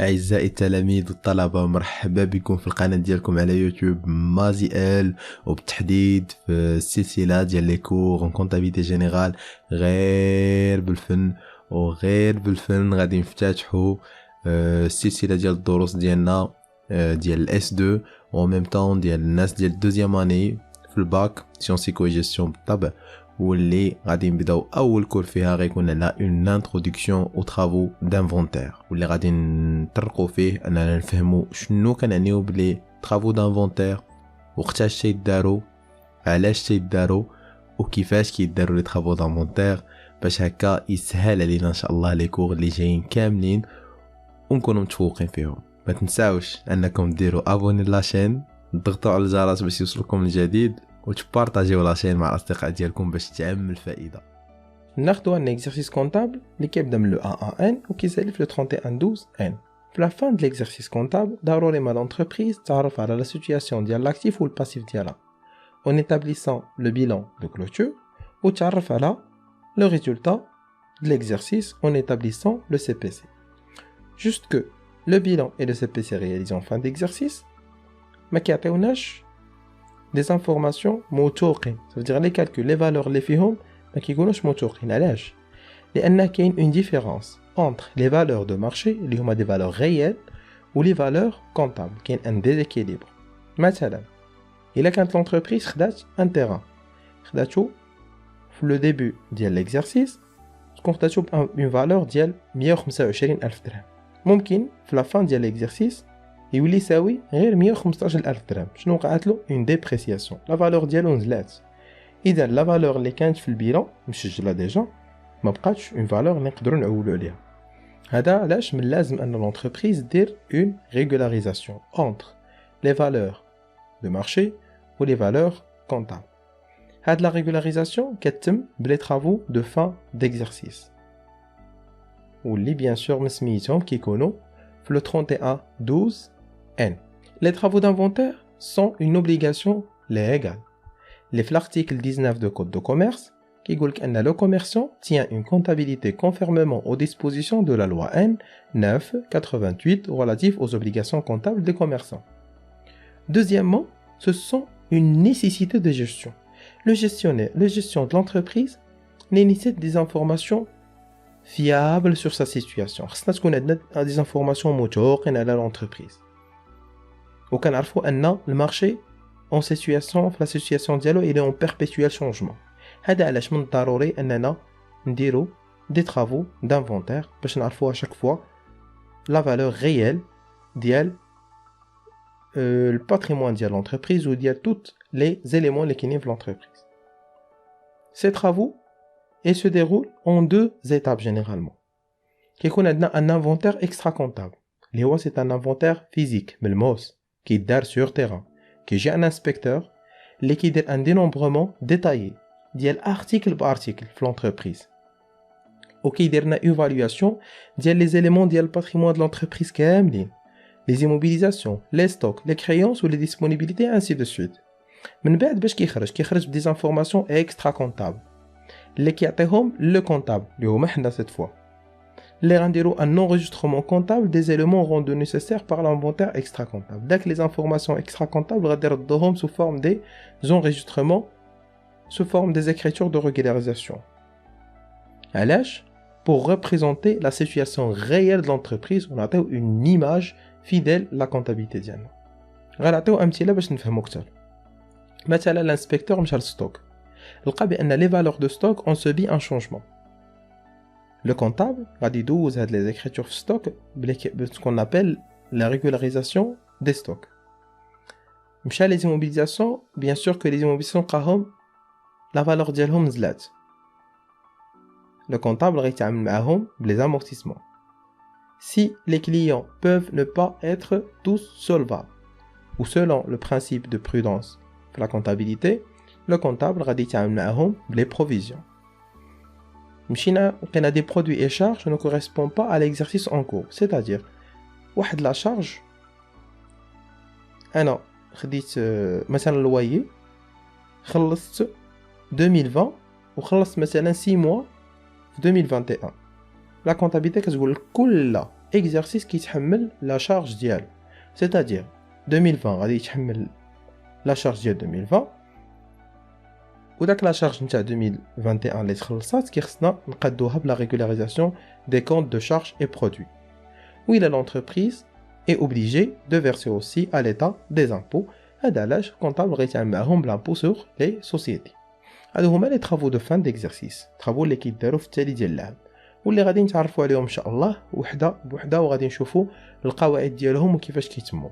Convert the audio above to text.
أعزائي التلاميذ والطلبة، مرحبا بكم في القناة ديالكم على يوتيوب مازي ال، وبالتحديد في السلسلة ديال لي كور اون كونتابيليتي جينيرال. غير بالفن وغير بالفن غادي نفتتحوا السلسلة ديال الدروس ديالنا ديال الاس 2 و ميم طون ديال الناس ديال دوزيام اني في الباك سيونس سيكو جيستيون بالطبع، واللي غادي نبداو اول كور فيها غيكون على اون انتروداكسيون او طرافو دانفونتير، واللي غادي نطرقوا فيه اننا نفهموا شنو كنعنيو بلي طرافو دانفونتير، وقتاش تيداروا، علاش تيداروا، وكيفاش كيداروا لي طرافو دانفونتير، باش هكا يسهل علينا ان شاء الله لي كور اللي جايين كاملين ونكونوا متفوقين فيهم. ما تنساوش انكم ديروا ابوني لاشين، تضغطوا على الجرس باش يوصلكم الجديد، وتبارطاجيو لاشين مع الاصدقاء ديالكم باش تعم الفائده. ناخدو un exercice comptable اللي كيبدا من le 1 n وكيسالي في le 31 12 n. في la fin de l'exercice comptable ضروري مع l'entreprise تعرف على la situation ديال l'actif ou le passif ديالها en établissant le bilan de clôture ou تعرف على le résultat de l'exercice en établissant le CPC. Juste que le bilan et le CPC réalisés en fin d'exercice ما كيعطيوناش des informations موثوقين. Ça veut dire les calculs, les valeurs اللي فيهم ما كيكونوش موثوقين. علاش؟ لأن كاين une différence entre les valeurs de marché اللي هما des valeurs réelles و les valeurs comptables. كاين un déséquilibre. مثلا إلا كانت l'entreprise خدات un terrain، خداتو في le début ديال l'exercice تكون خداتو une valeur ديال 125,000 درهم، ممكن في la fin ديال l'exercice يولي يساوي غير 115,000 درهم. شنو وقعت له؟ اون ديبريسياسيون، لا فالور ديالو نزلات. اذا لا فالور اللي كانت في البيلون مسجله ديجا ما بقاتش اون فالور اللي نقدروا نعولوا عليها. هذا علاش من لازم ان لونتربريز دير اون ريغولاريزاسيون انتر لي فالور دو مارشي و لي فالور كونطابل. هاد لا ريغولاريزاسيون كتتم بلي طرافو دو فان ديكزارسيس واللي بيان سور مسميتهم كيكونوا في لو 31 12 N. Les travaux d'inventaire sont une obligation légale. L'article 19 du Code de commerce qui dit que le commerçant tient une comptabilité conformément aux dispositions de la loi N 9/88 relative aux obligations comptables des commerçants. Deuxièmement, ce sont une nécessité de gestion. Le gestion de l'entreprise nécessite des informations fiables sur sa situation. Il y a des informations موثوقين على l'entreprise. وكنعرفوا ان المارشي اون سيتوياسيون في لا سيتوياسيون ديالو الى اون بيربيتويال شونجمون. هذا علاش من الضروري اننا نديرو دي طرافو دانفونتير باش نعرفوا اشاك فوا لا فالور ريال ديال الباتريمون ديال لونتربريز و ديال توت لي زيليمون اللي كاينين في لونتربريز. سي طرافو et se déroule en deux étapes généralement. كيكون عندنا ان انفونتير اكسترا كونتابل اللي هو سي ان انفونتير فيزيك ملموس كيدار سور تيران، كيجي ان انسبكتور اللي كيدير ان دينومبرمون ديتايي ديال ارتيكل بارتيكل في لونتربريز، وكيدير لنا ايفالواسيون ديال لي زيليمون ديال الباتريمون د لونتربريز كاملين، لي زيموبيليزاسيون، لي ستوك، لي كريونس و لي ديسپونيبيليتي انسي دو سويت. من بعد باش كيخرج بدي انفورماسيون اكسترا كونتابل اللي كيعطيهم لو كونتابل اللي هما حنا سيت فوا اللي غنديرو ان enregistrement comptable des éléments rendus nécessaires par l'inventaire extra comptable. داك les informations extra comptable غادي نردوهم sous forme des enregistrements sous forme des écritures de régularisation. علاش؟ pour représenter la situation réelle de l'entreprise ونعطيو une image fidèle la comptabilité ديالنا. غنعطيو امثله باش نفهمو اكثر. مثلا الانسبكتور مشى للستوك، لقى بان les valeurs de stock ont subi un changement. Le comptable va dédouzer les écritures de stock, ce qu'on appelle la régularisation des stocks. Mcha les immobilisations, bien sûr que les immobilisations قاهم la valeur ديالهم نزلات. Le comptable غيتعامل معاهم les amortissements. Si les clients peuvent ne pas être tous solvables, ou selon le principe de prudence de la comptabilité, le comptable غادي يتعامل معاهم les provisions. مشينا لقينا دي برودوي اي شارج ne correspond pas à l'exercice en cours. c'est-à-dire واحد لا شارج انا خديت مثلا الوايي خلصت 2020 وخلصت مثلا 6 mois في 2021. لا كونتابيليتي كتقول لك كل exercice كيتحمل la charge ديالو c'est-à-dire 2020 غادي يتحمل la charge ديال 2020 وداك لا شارج نتاع 2021 اللي تخلصات كيخصنا نقادوها بلا ريغولاريزاسيون دي كونت دو شارج اي برودوي وإلا l'entreprise est obligée de verser aussi à l'état des impôts. هذا علاش الكونطابل غيتعامل معاهم بلامبو سور لي سوسيتي. هادو هما لي طرافو دو فان ديكزارسيس، طرافو اللي كيداروا في التالي ديال العام واللي غادي نتعرفوا عليهم ان شاء الله وحده بوحده وغادي نشوفوا القواعد ديالهم وكيفاش كيتموا.